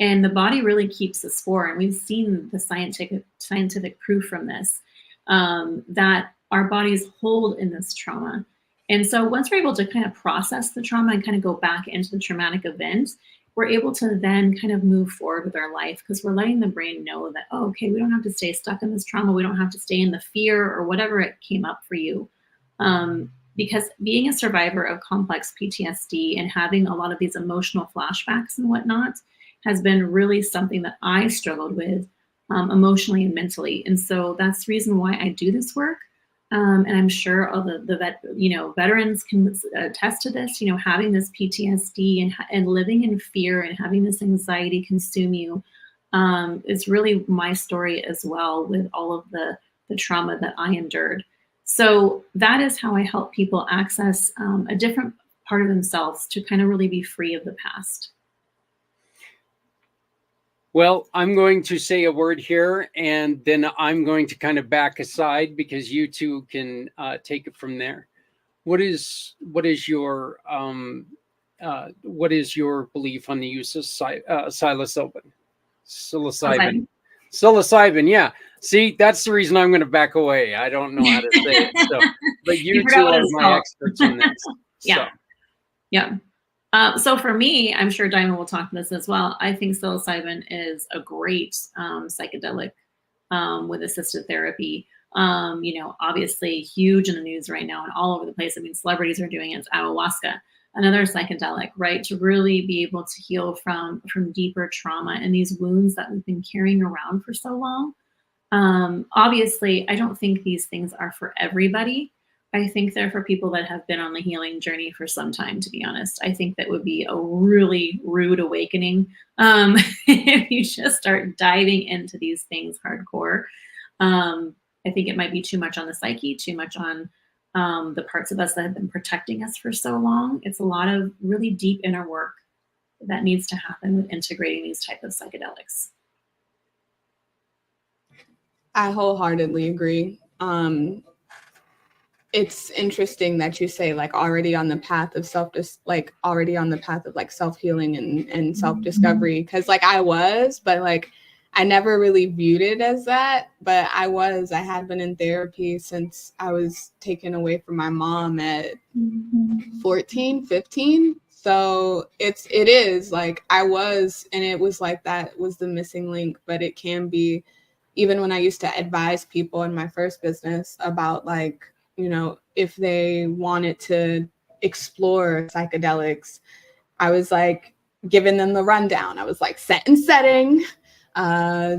And the body really keeps the score. And we've seen the scientific proof from this, that our bodies hold in this trauma. And so once we're able to kind of process the trauma and kind of go back into the traumatic event, we're able to then kind of move forward with our life, because we're letting the brain know that, oh, okay, we don't have to stay stuck in this trauma. We don't have to stay in the fear or whatever it came up for you. Because being a survivor of complex PTSD and having a lot of these emotional flashbacks and whatnot has been really something that I struggled with emotionally and mentally. And so that's the reason why I do this work. And I'm sure all the veterans can attest to this, having this PTSD and living in fear and having this anxiety consume you is really my story as well, with all of the trauma that I endured. So that is how I help people access a different part of themselves to kind of really be free of the past. Well, I'm going to say a word here, and then I'm going to kind of back aside because you two can take it from there. What is your belief on the use of psilocybin? Psilocybin, yeah. See, that's the reason I'm going to back away. I don't know how to say it. So, but you two are my experts in this. Yeah. Yeah. So for me, I'm sure Diamond will talk to this as well. I think psilocybin is a great psychedelic with assisted therapy. Obviously huge in the news right now and all over the place. I mean, celebrities are doing it. It's ayahuasca, another psychedelic, right? To really be able to heal from deeper trauma and these wounds that we've been carrying around for so long. Obviously, I don't think these things are for everybody. I think they're for people that have been on the healing journey for some time, to be honest. I think that would be a really rude awakening if you just start diving into these things hardcore. I think it might be too much on the psyche, too much on the parts of us that have been protecting us for so long. It's a lot of really deep inner work that needs to happen with integrating these type of psychedelics. I wholeheartedly agree. It's interesting that you say already on the path of self-healing and self-discovery, because I was, but I never really viewed it as that, but I had been in therapy since I was taken away from my mom at 14, 15. So it is I was, and it was that was the missing link. But it can be, even when I used to advise people in my first business about if they wanted to explore psychedelics, I was giving them the rundown. I was set and setting,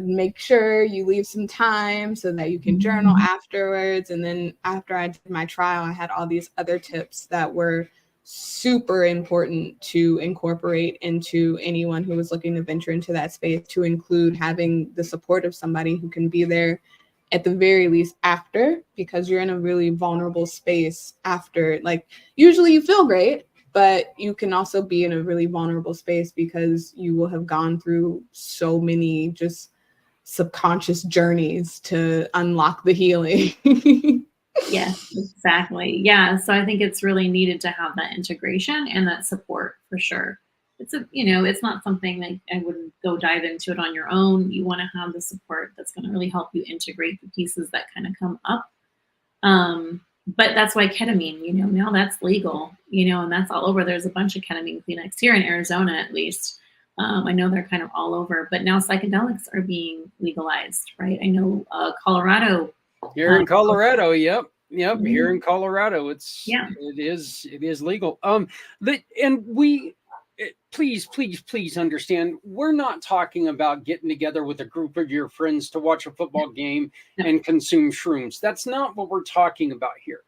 make sure you leave some time so that you can journal afterwards. And then after I did my trial, I had all these other tips that were super important to incorporate into anyone who was looking to venture into that space, to include having the support of somebody who can be there at the very least after, because you're in a really vulnerable space after. Usually you feel great, but you can also be in a really vulnerable space because you will have gone through so many just subconscious journeys to unlock the healing. Yes, exactly. Yeah. So I think it's really needed to have that integration and that support for sure. It's it's not something that I wouldn't go dive into it on your own. You want to have the support that's going to really help you integrate the pieces that kind of come up. But that's why ketamine, now that's legal, and that's all over. There's a bunch of ketamine clinics here in Arizona, at least. I know they're kind of all over, but now psychedelics are being legalized, right? I know Colorado. Here in Colorado, yep. Mm-hmm. Here in Colorado, it is legal. Please understand, we're not talking about getting together with a group of your friends to watch a football game and consume shrooms. That's not what we're talking about here.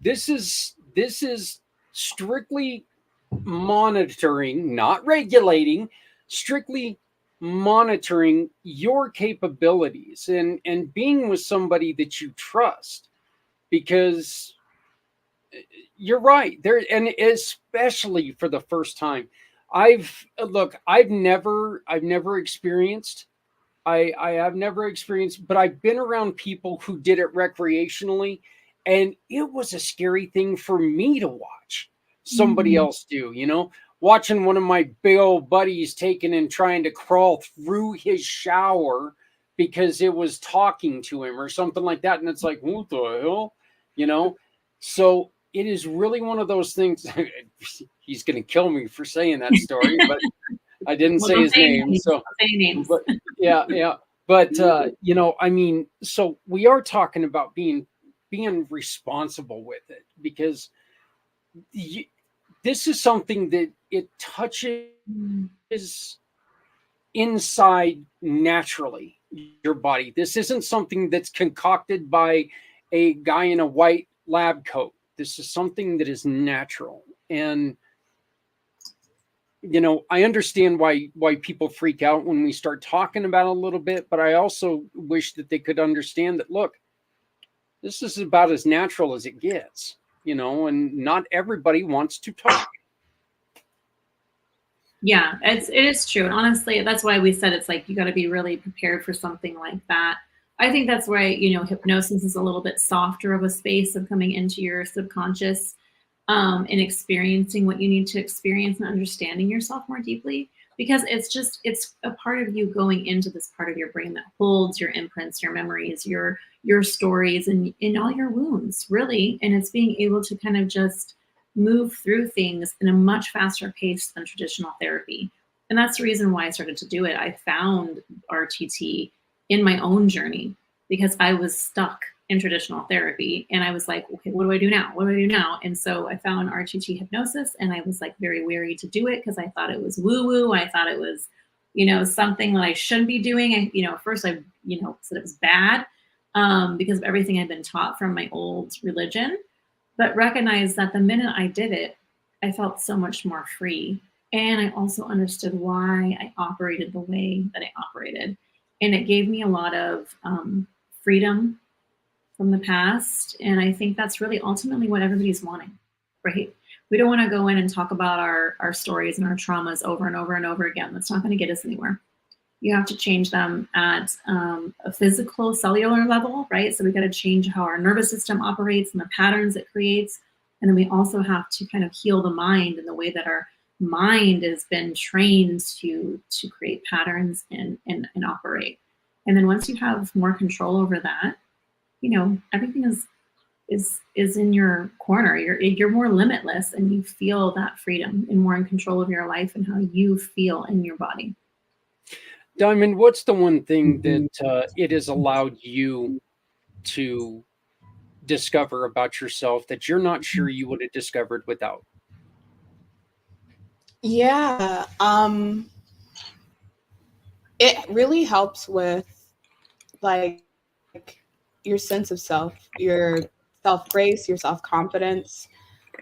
This is strictly monitoring, not regulating, strictly monitoring your capabilities and being with somebody that you trust, because you're right there, and especially for the first time. I've never experienced, I have never experienced, but I've been around people who did it recreationally, and it was a scary thing for me to watch somebody else do, watching one of my big old buddies taking and trying to crawl through his shower because it was talking to him or something like that. And it's like, what the hell? So it is really one of those things. He's going to kill me for saying that story, but I didn't say his name. So, but, yeah. But, so we are talking about being responsible with it, because this is something that it touches inside naturally your body. This isn't something that's concocted by a guy in a white lab coat. This is something that is natural. And I understand why people freak out when we start talking about it a little bit, but I also wish that they could understand that, look, this is about as natural as it gets, and not everybody wants to talk. Yeah, it is true. And honestly, that's why we said it's like you got to be really prepared for something like that. I think that's why, hypnosis is a little bit softer of a space of coming into your subconscious and experiencing what you need to experience and understanding yourself more deeply, because it's a part of you going into this part of your brain that holds your imprints, your memories, your stories, and all your wounds, really. And it's being able to kind of just move through things in a much faster pace than traditional therapy. And that's the reason why I started to do it. I found RTT in my own journey because I was stuck in traditional therapy. And I was like, okay, what do I do now? What do I do now? And so I found RTT hypnosis, and I was like very wary to do it because I thought it was woo-woo. I thought it was, something that I shouldn't be doing. At first I, said it was bad because of everything I'd been taught from my old religion, but recognized that the minute I did it, I felt so much more free. And I also understood why I operated the way that I operated. And it gave me a lot of freedom from the past. And I think that's really ultimately what everybody's wanting, right? We don't want to go in and talk about our stories and our traumas over and over and over again. That's not going to get us anywhere. You have to change them at a physical, cellular level, right? So we got to change how our nervous system operates and the patterns it creates. And then we also have to kind of heal the mind in the way that our mind has been trained to create patterns and operate. And then once you have more control over that, everything is in your corner. You're more limitless, and you feel that freedom and more in control of your life and how you feel in your body. Diamond, what's the one thing that it has allowed you to discover about yourself that you're not sure you would have discovered without? Yeah, it really helps with like your sense of self, your self-grace, your self-confidence.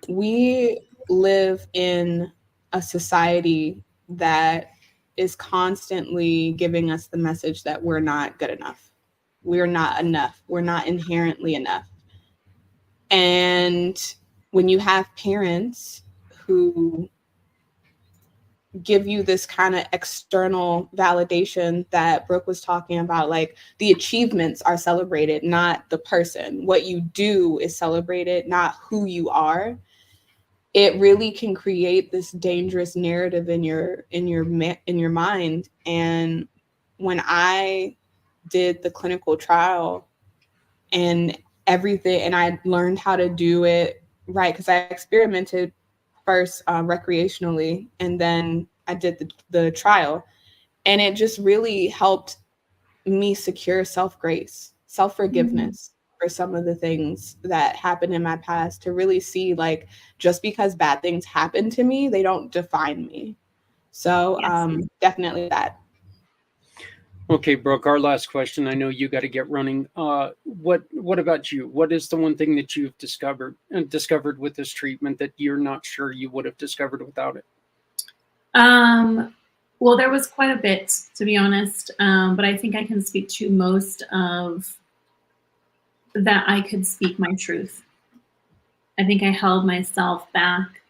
We live in a society that is constantly giving us the message that we're not good enough. We're not enough. We're not inherently enough. And when you have parents who give you this kind of external validation that Brooke was talking about. Like the achievements are celebrated, not the person. What you do is celebrated, not who you are. It really can create this dangerous narrative in your mind. And when I did the clinical trial and everything, and I learned how to do it right, because I experimented first recreationally, and then I did the trial, and it just really helped me secure self-grace, self-forgiveness for some of the things that happened in my past, to really see, like, just because bad things happen to me, they don't define me. So definitely that. Okay, Brooke, our last question. I know you got to get running. What about you? What is the one thing that you've discovered with this treatment that you're not sure you would have discovered without it? Well, there was quite a bit, to be honest, but I think I can speak to most of that. I could speak my truth. I think I held myself back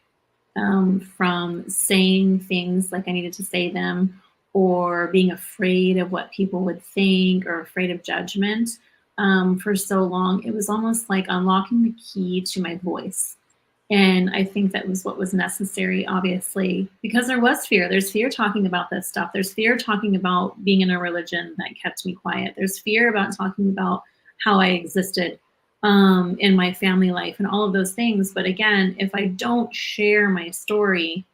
from saying things like I needed to say them, or being afraid of what people would think, or afraid of judgment for so long. It was almost like unlocking the key to my voice. And I think that was what was necessary, obviously, because there was fear. There's fear talking about this stuff. There's fear talking about being in a religion that kept me quiet. There's fear about talking about how I existed in my family life and all of those things. But again, if I don't share my story,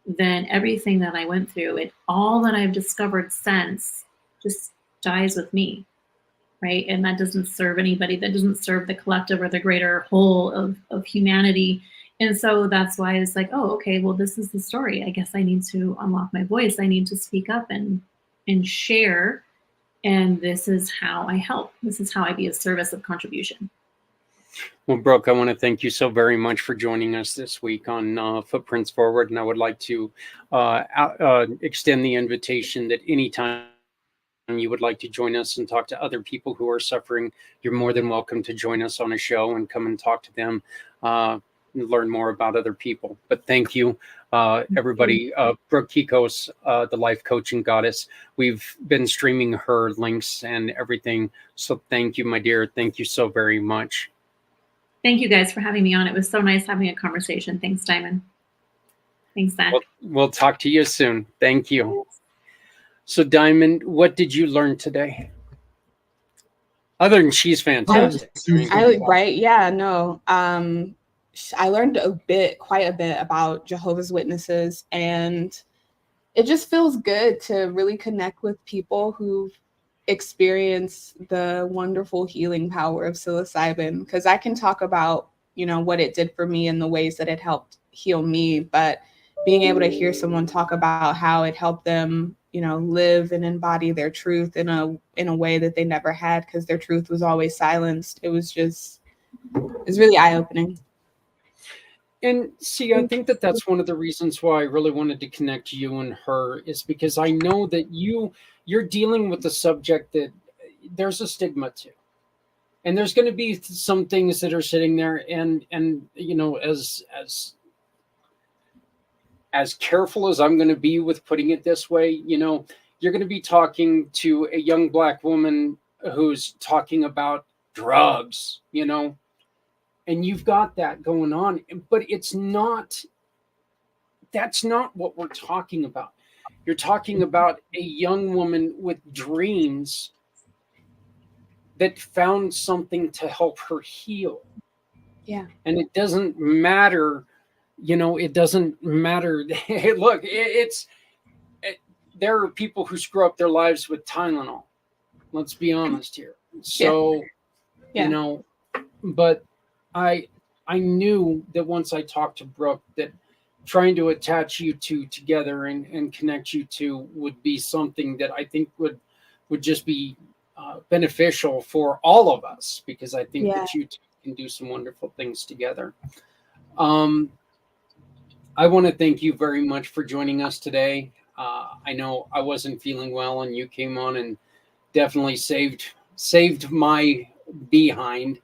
then everything that I went through, all that I've discovered since, just dies with me. Right? And that doesn't serve anybody. That doesn't serve the collective or the greater whole of humanity. And so that's why it's like, oh, okay, well, this is the story. I guess I need to unlock my voice. I need to speak up and share. And this is how I help. This is how I be a service of contribution. Well, Brooke, I want to thank you so very much for joining us this week on Footprints Forward. And I would like to extend the invitation that anytime you would like to join us and talk to other people who are suffering, you're more than welcome to join us on a show and come and talk to them, and learn more about other people. But thank you, everybody. Brooke Kekos, the life coaching goddess. We've been streaming her links and everything. So thank you, my dear. Thank you so very much. Thank you guys for having me on. It was so nice having a conversation. Thanks, Diamond. Thanks, Zach. We'll talk to you soon. Thank you. So, Diamond, what did you learn today? Other than she's fantastic. Right? Yeah, no. I learned quite a bit about Jehovah's Witnesses, and it just feels good to really connect with people who experience the wonderful healing power of psilocybin, because I can talk about, what it did for me and the ways that it helped heal me, but being able to hear someone talk about how it helped them, live and embody their truth in a way that they never had, because their truth was always silenced. It's really eye-opening. And see, I think that's one of the reasons why I really wanted to connect you and her, is because I know that you're dealing with a subject that there's a stigma to. And there's going to be some things that are sitting there, and as careful as I'm going to be with putting it this way, you're going to be talking to a young Black woman who's talking about drugs, and you've got that going on, but that's not what we're talking about. You're talking about a young woman with dreams that found something to help her heal. Yeah. And it doesn't matter, it doesn't matter. Look, there are people who screw up their lives with Tylenol. Let's be honest here. So, but I knew that once I talked to Brooke, that trying to attach you two together and connect you two would be something that I think would just be beneficial for all of us, because I think that you two can do some wonderful things together. I want to thank you very much for joining us today. I know I wasn't feeling well, and you came on and definitely saved my behind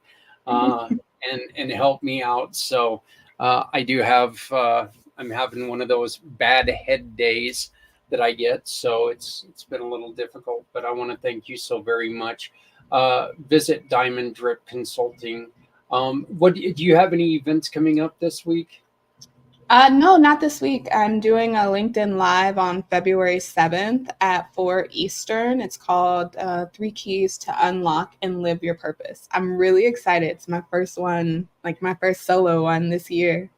and helped me out. So I do have I'm having one of those bad head days that I get, so it's been a little difficult. But I want to thank you so very much. Visit Diamond Drip Consulting. What do you have any events coming up this week? No, not this week. I'm doing a LinkedIn Live on February 7th at 4 Eastern. It's called 3 Keys to Unlock and Live Your Purpose. I'm really excited. It's my first one, like my first solo one this year.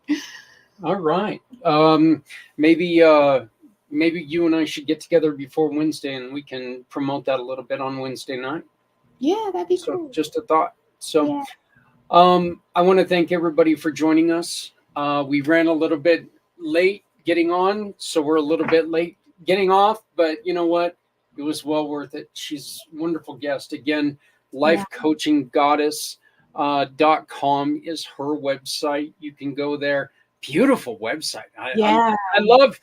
All right. Maybe maybe you and I should get together before Wednesday and we can promote that a little bit on Wednesday night. Yeah, that'd be So cool. just a thought. So Yeah. I want to thank everybody for joining us. We ran a little bit late getting on, so we're a little bit late getting off, but you know what? It was well worth it. She's a wonderful guest. Again, lifecoachinggoddess.com is her website. You can go there. Beautiful website. I love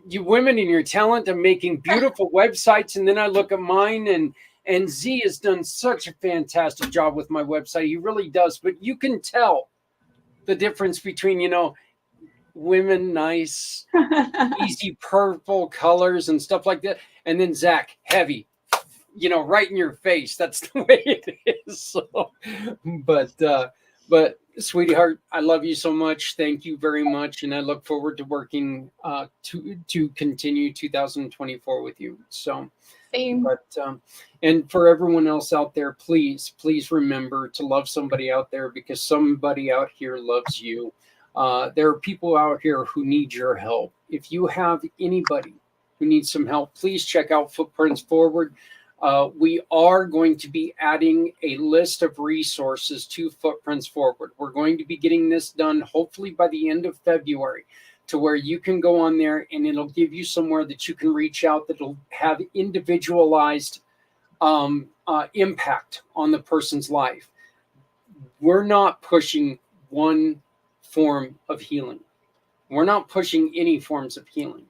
you women and your talent of making beautiful websites. And then I look at mine, and Z has done such a fantastic job with my website. He really does. But you can tell the difference between, women, nice, easy purple colors and stuff like that. And then Zak, heavy, right in your face. That's the way it is. So, but sweetheart, I love you so much. Thank you very much. And I look forward to working to continue 2024 with you. So, Same. but and for everyone else out there, please remember to love somebody out there, because somebody out here loves you. There are people out here who need your help. If you have anybody who needs some help, please check out Footprints Forward. We are going to be adding a list of resources to Footprints Forward. We're going to be getting this done hopefully by the end of February, to where you can go on there and it'll give you somewhere that you can reach out that'll have individualized impact on the person's life. We're not pushing one form of healing. We're not pushing any forms of healing.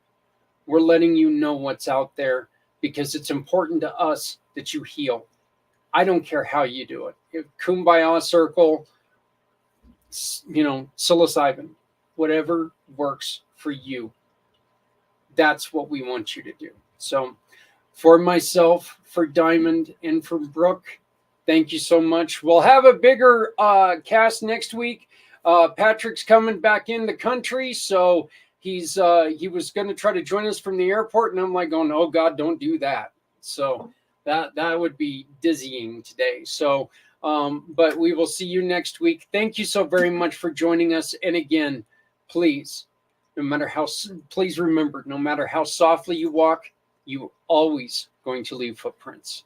We're letting you know what's out there, because it's important to us that you heal. I don't care how you do it. If Kumbaya circle, psilocybin, whatever works for you. That's what we want you to do. So for myself, for Diamond, and for Brooke, thank you so much. We'll have a bigger cast next week. Patrick's coming back in the country, so he was going to try to join us from the airport, and I'm like going, oh God, don't do that. So that would be dizzying today. So but we will see you next week. Thank you so very much for joining us. And again, please remember, no matter how softly you walk, you're always going to leave footprints.